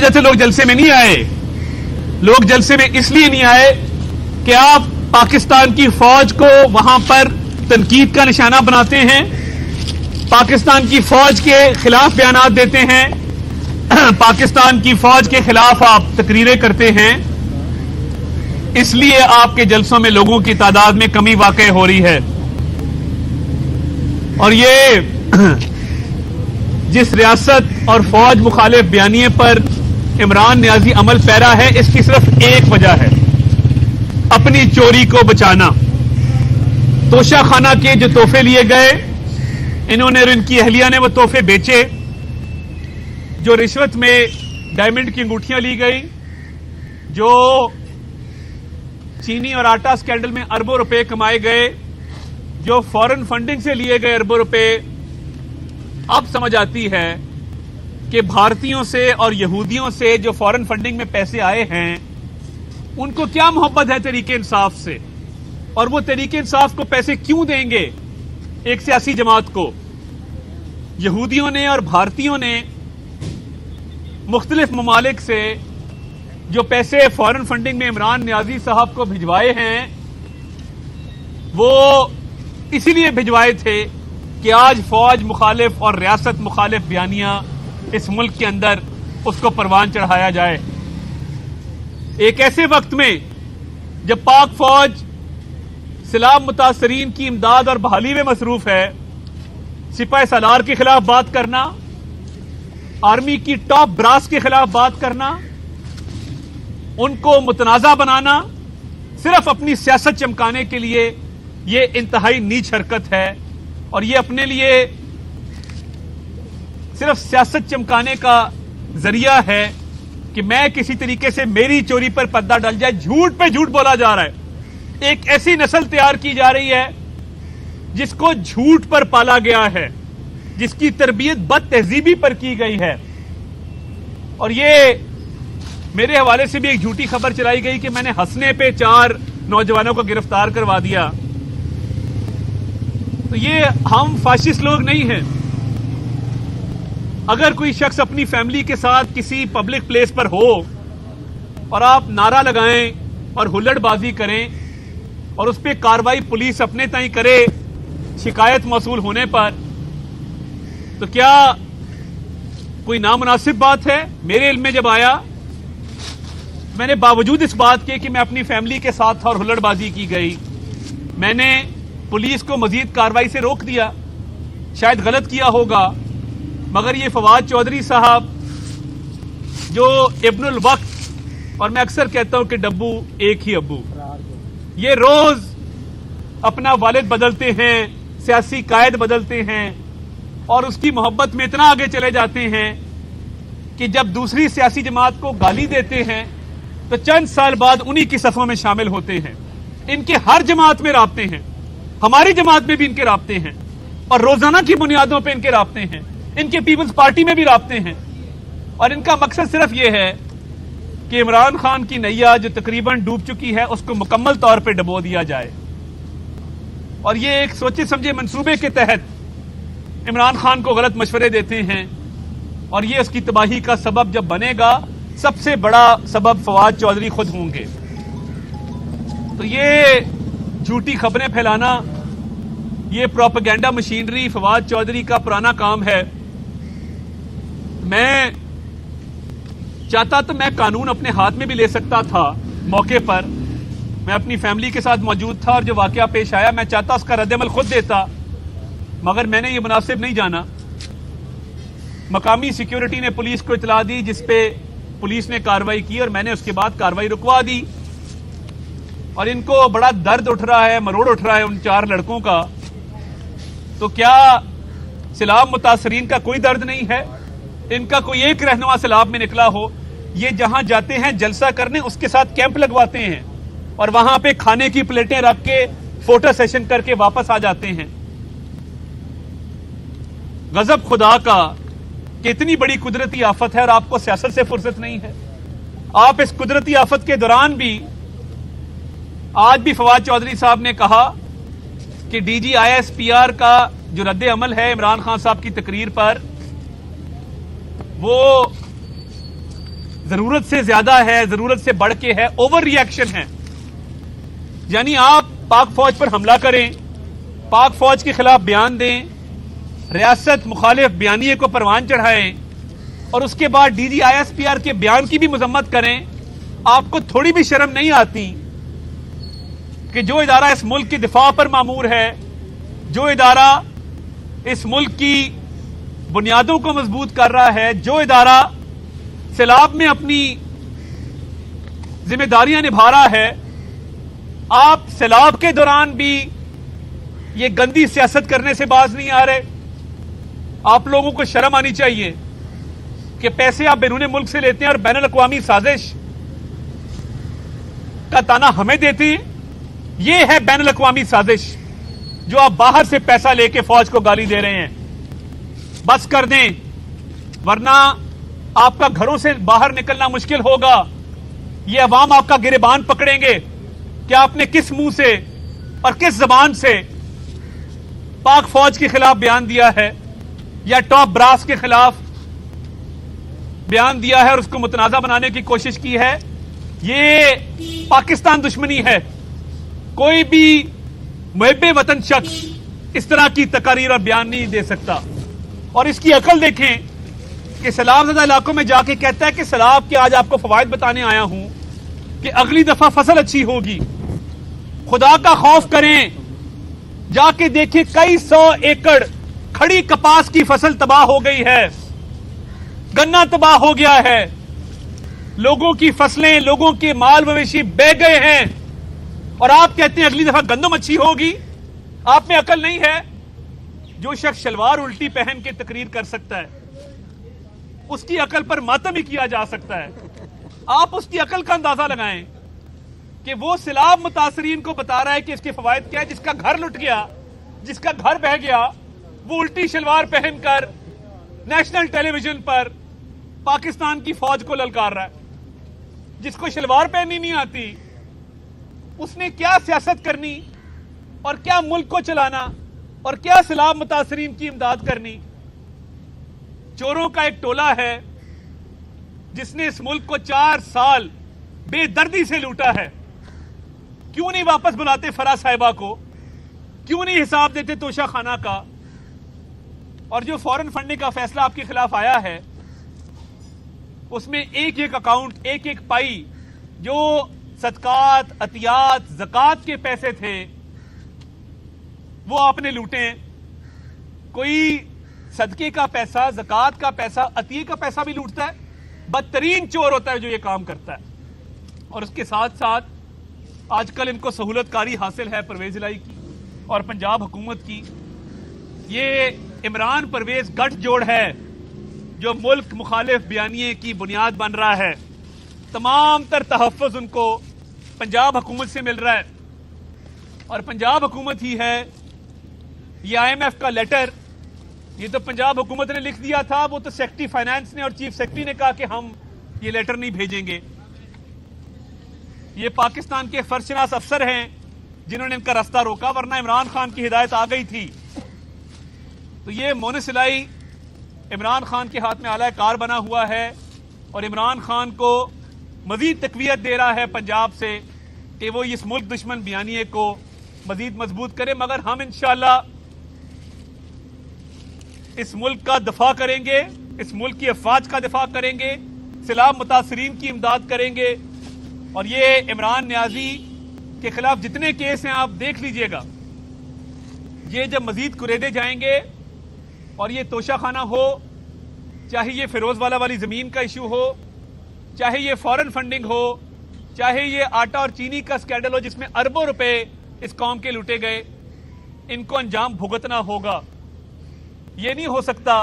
जैसे लोग जलसे में नहीं आए। लोग जलसे में इसलिए नहीं आए कि आप पाकिस्तान की फौज को वहां पर तनकीद का निशाना बनाते हैं, पाकिस्तान की फौज के खिलाफ बयानात देते हैं, पाकिस्तान की फौज के खिलाफ आप तकरीरें करते हैं, इसलिए आपके जलसों में लोगों की तादाद में कमी वाक़ई हो रही है। और ये जिस रियासत और फौज मुखालिफ बयानिए पर इमरान नियाजी अमल पैरा है, इसकी सिर्फ एक वजह है, अपनी चोरी को बचाना। तोशा खाना के जो तोहफे लिए गए, इन्होंने और इनकी अहलिया ने वो तोहफे बेचे। जो रिश्वत में डायमंड की अंगूठियां ली गई, जो चीनी और आटा स्कैंडल में अरबों रुपए कमाए गए, जो फॉरेन फंडिंग से लिए गए अरबों रुपए, अब समझ आती है कि भारतीयों से और यहूदियों से जो फॉरेन फंडिंग में पैसे आए हैं, उनको क्या मोहब्बत है तरीके इंसाफ से, और वो तरीके इंसाफ को पैसे क्यों देंगे एक सियासी जमात को। यहूदियों ने और भारतीयों ने मुख्तलिफ ममालिक से जो पैसे फॉरेन फंडिंग में इमरान नियाजी साहब को भिजवाए हैं, वो इसीलिए भिजवाए थे कि आज फौज मुखालिफ और रियासत मुखालिफ बयानियां इस मुल्क के अंदर उसको परवान चढ़ाया जाए। एक ऐसे वक्त में जब पाक फौज सैलाब मुतासरीन की इमदाद और बहाली में मसरूफ है, सिपाही सालार के खिलाफ बात करना, आर्मी की टॉप ब्रास के खिलाफ बात करना, उनको मुतनाजा बनाना, सिर्फ अपनी सियासत चमकाने के लिए, ये इंतहाई नीच हरकत है। और ये अपने लिए सिर्फ सियासत चमकाने का जरिया है कि मैं किसी तरीके से मेरी चोरी पर पर्दा डल जाए। झूठ पे झूठ बोला जा रहा है। एक ऐसी नस्ल तैयार की जा रही है जिसको झूठ पर पाला गया है, जिसकी तरबियत बद तहजीबी पर की गई है। और ये मेरे हवाले से भी एक झूठी खबर चलाई गई कि मैंने हंसने पे 4 नौजवानों को गिरफ्तार करवा दिया। तो ये हम फाशिस्ट लोग नहीं हैं। अगर कोई शख्स अपनी फैमिली के साथ किसी पब्लिक प्लेस पर हो और आप नारा लगाएं और हुल्लड़बाजी करें और उस पर कार्रवाई पुलिस अपने ताई करे शिकायत मौसूल होने पर, तो क्या कोई नामुनासिब बात है? मेरे इल्म में जब आया, मैंने बावजूद इस बात के कि मैं अपनी फैमिली के साथ था और हुल्लड़बाजी की गई, मैंने पुलिस को मजीद कार्रवाई से रोक दिया। शायद गलत किया होगा, मगर ये फवाद चौधरी साहब जो इब्नुल वक्त, और मैं अक्सर कहता हूं कि डब्बू एक ही अब्बू, ये रोज अपना वालिद बदलते हैं, सियासी कायद बदलते हैं और उसकी मोहब्बत में इतना आगे चले जाते हैं कि जब दूसरी सियासी जमात को गाली देते हैं तो चंद साल बाद उन्हीं की सफों में शामिल होते हैं। इनके हर जमात में राब्ते हैं, हमारी जमात में भी इनके राब्ते हैं और रोजाना की बुनियादों पर इनके राब्ते हैं, इनके पीपल्स पार्टी में भी राब्ते हैं। और इनका मकसद सिर्फ यह है कि इमरान खान की नैया जो तकरीबन डूब चुकी है उसको मुकम्मल तौर पर डबो दिया जाए। और ये एक सोचे समझे मंसूबे के तहत इमरान खान को गलत मशवरे देते हैं और ये उसकी तबाही का सबब जब बनेगा, सबसे बड़ा सबब फवाद चौधरी खुद होंगे। तो ये झूठी खबरें फैलाना, ये प्रोपेगेंडा मशीनरी फवाद चौधरी का पुराना काम है। मैं चाहता तो मैं कानून अपने हाथ में भी ले सकता था मौके पर। मैं अपनी फैमिली के साथ मौजूद था और जो वाकया पेश आया, मैं चाहता उसका रद्द-ए-अमल खुद देता, मगर मैंने ये मुनासिब नहीं जाना। मकामी सिक्योरिटी ने पुलिस को इतला दी, जिसपे पुलिस ने कार्रवाई की और मैंने उसके बाद कार्रवाई रुकवा दी। और इनको बड़ा दर्द उठ रहा है, मरोड़ उठ रहा है उन 4 लड़कों का। तो क्या सैलाब मुतासरीन का कोई दर्द नहीं है? इनका कोई एक रहनुमा सैलाब में निकला हो? ये जहां जाते हैं जलसा करने, उसके साथ कैंप लगवाते हैं और वहां पे खाने की प्लेटें रख के फोटो सेशन करके वापस आ जाते हैं। गजब खुदा का कि इतनी बड़ी कुदरती आफत है और आपको सियासत से फुर्सत नहीं है। आप इस कुदरती आफत के दौरान भी, आज भी फवाद चौधरी साहब ने कहा कि DGISPR का जो रद्द अमल है इमरान खान साहब की तकरीर पर, वो ضرورت سے زیادہ ہے, ضرورت سے بڑھ کے ہے, اوور ری ایکشن ہے. یعنی آپ پاک فوج پر حملہ کریں, پاک فوج کے خلاف بیان دیں, ریاست مخالف بیانیے کو پروان چڑھائیں اور اس کے بعد D G I S P R کے بیان کی بھی مذمت کریں. آپ کو تھوڑی بھی شرم نہیں آتی کہ جو ادارہ اس ملک کی دفاع پر مامور ہے, جو ادارہ اس ملک کی بنیادوں کو مضبوط کر رہا ہے, جو ادارہ سیلاب میں اپنی ذمہ داریاں نبھا رہا ہے, آپ سیلاب کے دوران بھی یہ گندی سیاست کرنے سے باز نہیں آ رہے؟ آپ لوگوں کو شرم آنی چاہیے کہ پیسے آپ بیرون ملک سے لیتے ہیں اور بین الاقوامی سازش کا تانا ہمیں دیتے ہیں. یہ ہے بین الاقوامی سازش جو آپ باہر سے پیسہ لے کے فوج کو گالی دے رہے ہیں. بس کر دیں, ورنہ آپ کا گھروں سے باہر نکلنا مشکل ہوگا. یہ عوام آپ کا گریبان پکڑیں گے کہ آپ نے کس منہ سے اور کس زبان سے پاک فوج کے خلاف بیان دیا ہے یا ٹاپ براس کے خلاف بیان دیا ہے اور اس کو متنازع بنانے کی کوشش کی ہے. یہ پاکستان دشمنی ہے. کوئی بھی محب وطن شخص اس طرح کی تقاریر اور بیان نہیں دے سکتا. اور اس کی عقل دیکھیں کہ سیلاب زدہ علاقوں میں جا کے کہتا ہے کہ سیلاب کے آج آپ کو فوائد بتانے آیا ہوں کہ اگلی دفعہ فصل اچھی ہوگی. خدا کا خوف کریں, جا کے دیکھیں کئی سو ایکڑ کھڑی کپاس کی فصل تباہ ہو گئی ہے, گنا تباہ ہو گیا ہے, لوگوں کی فصلیں, لوگوں کے مال مویشی بہ گئے ہیں, اور آپ کہتے ہیں اگلی دفعہ گندم اچھی ہوگی. آپ میں عقل نہیں ہے؟ جو شخص شلوار الٹی پہن کے تقریر کر سکتا ہے اس کی عقل پر ماتم ہی کیا جا سکتا ہے. آپ اس کی عقل کا اندازہ لگائیں کہ وہ سیلاب متاثرین کو بتا رہا ہے کہ اس کے فوائد کیا ہے. جس کا گھر لٹ گیا, جس کا گھر بہ گیا, وہ الٹی شلوار پہن کر نیشنل ٹیلی ویژن پر پاکستان کی فوج کو للکار رہا ہے. جس کو شلوار پہننی نہیں آتی اس نے کیا سیاست کرنی اور کیا ملک کو چلانا اور کیا سیلاب متاثرین کی امداد کرنی. چوروں کا ایک ٹولہ ہے جس نے اس ملک کو 4 سال بے دردی سے لوٹا ہے. کیوں نہیں واپس بلاتے فرا صاحبہ کو؟ کیوں نہیں حساب دیتے توشہ خانہ کا؟ اور جو فورن فنڈنگ کا فیصلہ آپ کے خلاف آیا ہے اس میں ایک ایک اکاؤنٹ, ایک ایک پائی جو صدقات, عطیات, زکوٰۃ کے پیسے تھے وہ آپ نے لوٹے. کوئی صدقے کا پیسہ, زکوٰۃ کا پیسہ, عطیے کا پیسہ بھی لوٹتا ہے. بدترین چور ہوتا ہے جو یہ کام کرتا ہے. اور اس کے ساتھ ساتھ آج کل ان کو سہولت کاری حاصل ہے پرویز الہی کی اور پنجاب حکومت کی. یہ عمران پرویز گٹھ جوڑ ہے جو ملک مخالف بیانیے کی بنیاد بن رہا ہے. تمام تر تحفظ ان کو پنجاب حکومت سے مل رہا ہے, اور پنجاب حکومت ہی ہے. یہ آئی ایم ایف کا لیٹر یہ تو پنجاب حکومت نے لکھ دیا تھا, وہ تو سیکرٹری فائنانس نے اور چیف سیکرٹری نے کہا کہ ہم یہ لیٹر نہیں بھیجیں گے. یہ پاکستان کے فرشناس افسر ہیں جنہوں نے ان کا راستہ روکا, ورنہ عمران خان کی ہدایت آ گئی تھی. تو یہ مونس الہی عمران خان کے ہاتھ میں اعلی کار بنا ہوا ہے اور عمران خان کو مزید تقویت دے رہا ہے پنجاب سے کہ وہ اس ملک دشمن بیانیے کو مزید مضبوط کرے. مگر ہم انشاءاللہ اس ملک کا دفاع کریں گے, اس ملک کی افواج کا دفاع کریں گے, سیلاب متاثرین کی امداد کریں گے. اور یہ عمران نیازی کے خلاف جتنے کیس ہیں آپ دیکھ لیجئے گا, یہ جب مزید کریدے جائیں گے اور یہ توشہ خانہ ہو, چاہے یہ فیروز والا والی زمین کا ایشو ہو, چاہے یہ فورن فنڈنگ ہو, چاہے یہ آٹا اور چینی کا سکینڈل ہو جس میں اربوں روپے اس قوم کے لوٹے گئے, ان کو انجام بھگتنا ہوگا. یہ نہیں ہو سکتا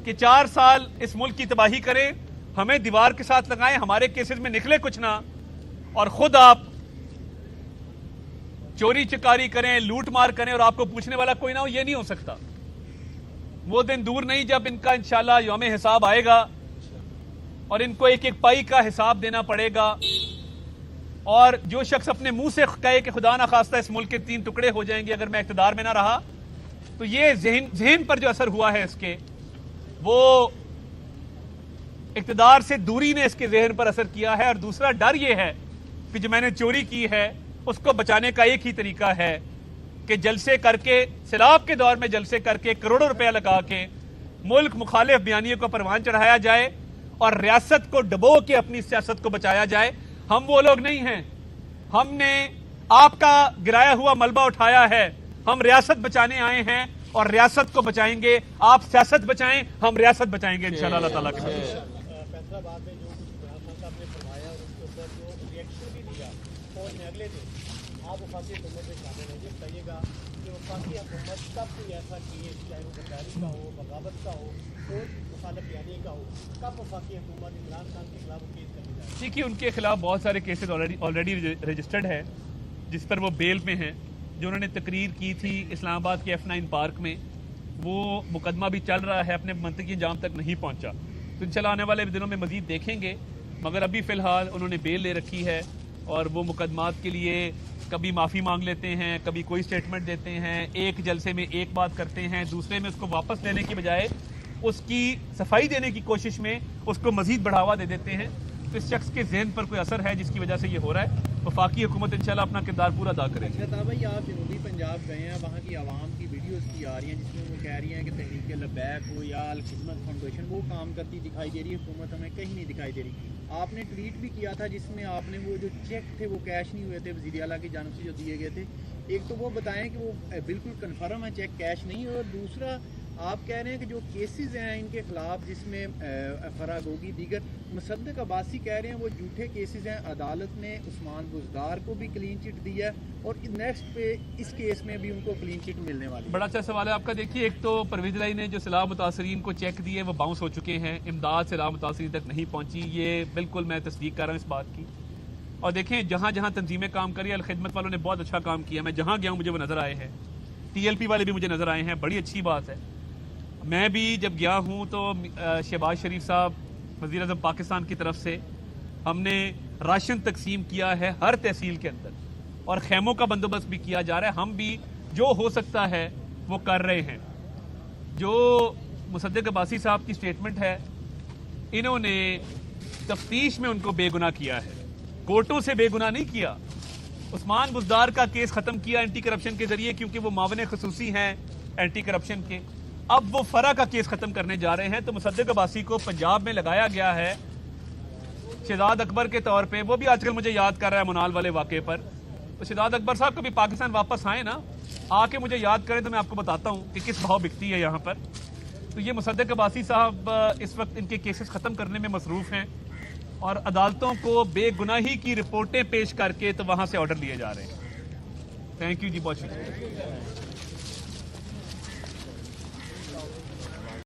کہ 4 سال اس ملک کی تباہی کریں, ہمیں دیوار کے ساتھ لگائیں, ہمارے کیسز میں نکلے کچھ نہ, اور خود آپ چوری چکاری کریں, لوٹ مار کریں اور آپ کو پوچھنے والا کوئی نہ ہو. یہ نہیں ہو سکتا. وہ دن دور نہیں جب ان کا انشاءاللہ یوم حساب آئے گا اور ان کو ایک ایک پائی کا حساب دینا پڑے گا. اور جو شخص اپنے منہ سے کہے کہ خدا نخواستہ اس ملک کے 3 ٹکڑے ہو جائیں گے اگر میں اقتدار میں نہ رہا, تو یہ ذہن پر جو اثر ہوا ہے اس کے, وہ इक़्तिदार से दूरी ने इसके जहन पर असर किया है, और दूसरा डर ये है कि जो मैंने चोरी की है उसको बचाने का एक ही तरीका है कि जलसे करके, सैलाब के दौर में जलसे करके करोड़ों रुपया लगा के मुल्क मुखालिफ बयानियों को परवान चढ़ाया जाए और रियासत को डबो के अपनी सियासत को बचाया जाए। हम वो लोग नहीं हैं। हमने आपका गिराया हुआ मलबा उठाया है, हम रियासत बचाने आए हैं और रियासत को बचाएंगे। आप सियासत बचाएं, हम रियासत बचाएंगे इंशाअल्लाह अल्लाह ताला के फैसलाबाद में जो कुछ इमरान खान साहब ने फरमाया और उसके ऊपर जो रिएक्शन भी दिया, और अगले दिन आप वफाकी हुकूमत में शामिल हैं, ये बताइएगा कि वफाकी हुकूमत कब कोई ऐसा केस, चाहे वो गद्दारी का हो, बगावत का हो, और मुखालिफ बयानी का हो, कब वफाकी हुकूमत इमरान खान के खिलाफ केस करने जा रही है? देखिए, उनके खिलाफ बहुत सारे केसेस ऑलरेडी रजिस्टर्ड है, जिस पर वो बेल में हैं। जो उन्होंने तकरीर की थी इस्लामाबाद के F9 पार्क में, वो मुकदमा भी चल रहा है, अपने मंतकी अंजाम तक नहीं पहुंचा। तो इंशाल्लाह आने वाले दिनों में मजीद देखेंगे, मगर अभी फ़िलहाल उन्होंने बेल ले रखी है और वो मुकदमात के लिए कभी माफ़ी मांग लेते हैं, कभी कोई स्टेटमेंट देते हैं, एक जलसे में एक बात करते हैं, दूसरे में उसको वापस लेने की बजाय उसकी सफाई देने की कोशिश में उसको मजीद बढ़ावा दे देते हैं। तो इस शख्स के जहन पर कोई असर है जिसकी वजह से ये हो रहा है। वफाकी हुकूमत इंशाल्लाह अपना किरदार पूरा अदा करेगी। अच्छा भाई, आप जनूबी पंजाब गए हैं, वहाँ की आवाम की वीडियोस की आ रही हैं जिसमें वो कह रही हैं कि तहरीक लबैक हो या अल खिदमत फाउंडेशन वो काम करती दिखाई दे रही है, हुकूमत हमें कहीं नहीं दिखाई दे रही। आपने ट्वीट भी किया था जिसमें आपने वो जो चेक थे वो कैश नहीं हुए थे वज़ीर आला की जानिब से जो दिए गए थे, एक तो वो बताएं कि वो बिल्कुल कन्फर्म है चेक कैश नहीं है, और दूसरा आप कह रहे हैं कि जो केसेस हैं इनके खिलाफ जिसमें फराग होगी दीगर, मुसद्दिक अब्बासी कह रहे हैं वो झूठे केसेस हैं, अदालत ने उस्मान बुज़दार को भी क्लीन चिट दी है और नेक्स्ट पे इस केस में भी उनको क्लीन चिट मिलने वाली है। बड़ा अच्छा सवाल है आपका। देखिए, एक तो परवेज़ इलाही ने जो सैलाब मुतासरीन को चेक दिए वो बाउंस हो चुके हैं, इमदाद सैलाब मुतासरीन तक नहीं पहुंची, ये बिल्कुल मैं तस्दीक कर रहा हूँ इस बात की। और देखें, जहाँ जहाँ तंजीमें काम करी, अल खिदमत वालों ने बहुत अच्छा काम किया, मैं जहाँ गया हूँ मुझे वो नज़र आए हैं, TLP वाले भी मुझे नज़र आए हैं, बड़ी अच्छी बात है। मैं भी जब गया हूँ तो शहबाज शरीफ साहब वज़ीर आज़म पाकिस्तान की तरफ से हमने राशन तकसीम किया है हर तहसील के अंदर, और खैमों का बंदोबस्त भी किया जा रहा है। हम भी जो हो सकता है वो कर रहे हैं। जो मुसद्दिक अब्बासी साहब की स्टेटमेंट है, इन्होंने तफ्तीश में उनको बेगुनाह किया है, कोर्टों से बेगुनाह नहीं किया। उस्मान बुज़दार का केस ख़त्म किया एंटी करप्शन के ज़रिए, क्योंकि वो मावन खसूसी हैं एंटी करप्शन के। अब वो फरा का केस ख़त्म करने जा रहे हैं। तो मुसद्दिक अब्बासी को पंजाब में लगाया गया है शहजाद अकबर के तौर पे। वो भी आजकल मुझे याद कर रहा है मुनाल वाले वाक़े पर। तो शहजाद अकबर साहब कभी पाकिस्तान वापस आए ना, आके मुझे याद करें तो मैं आपको बताता हूँ कि किस भाव बिकती है यहाँ पर। तो ये मुसद्दिक अब्बासी साहब इस वक्त इनके केसेस ख़त्म करने में मसरूफ़ हैं और अदालतों को बेगुनाही की रिपोर्टें पेश करके तो वहाँ से ऑर्डर लिए जा रहे हैं। थैंक यू जी, बहुत शुक्रिया।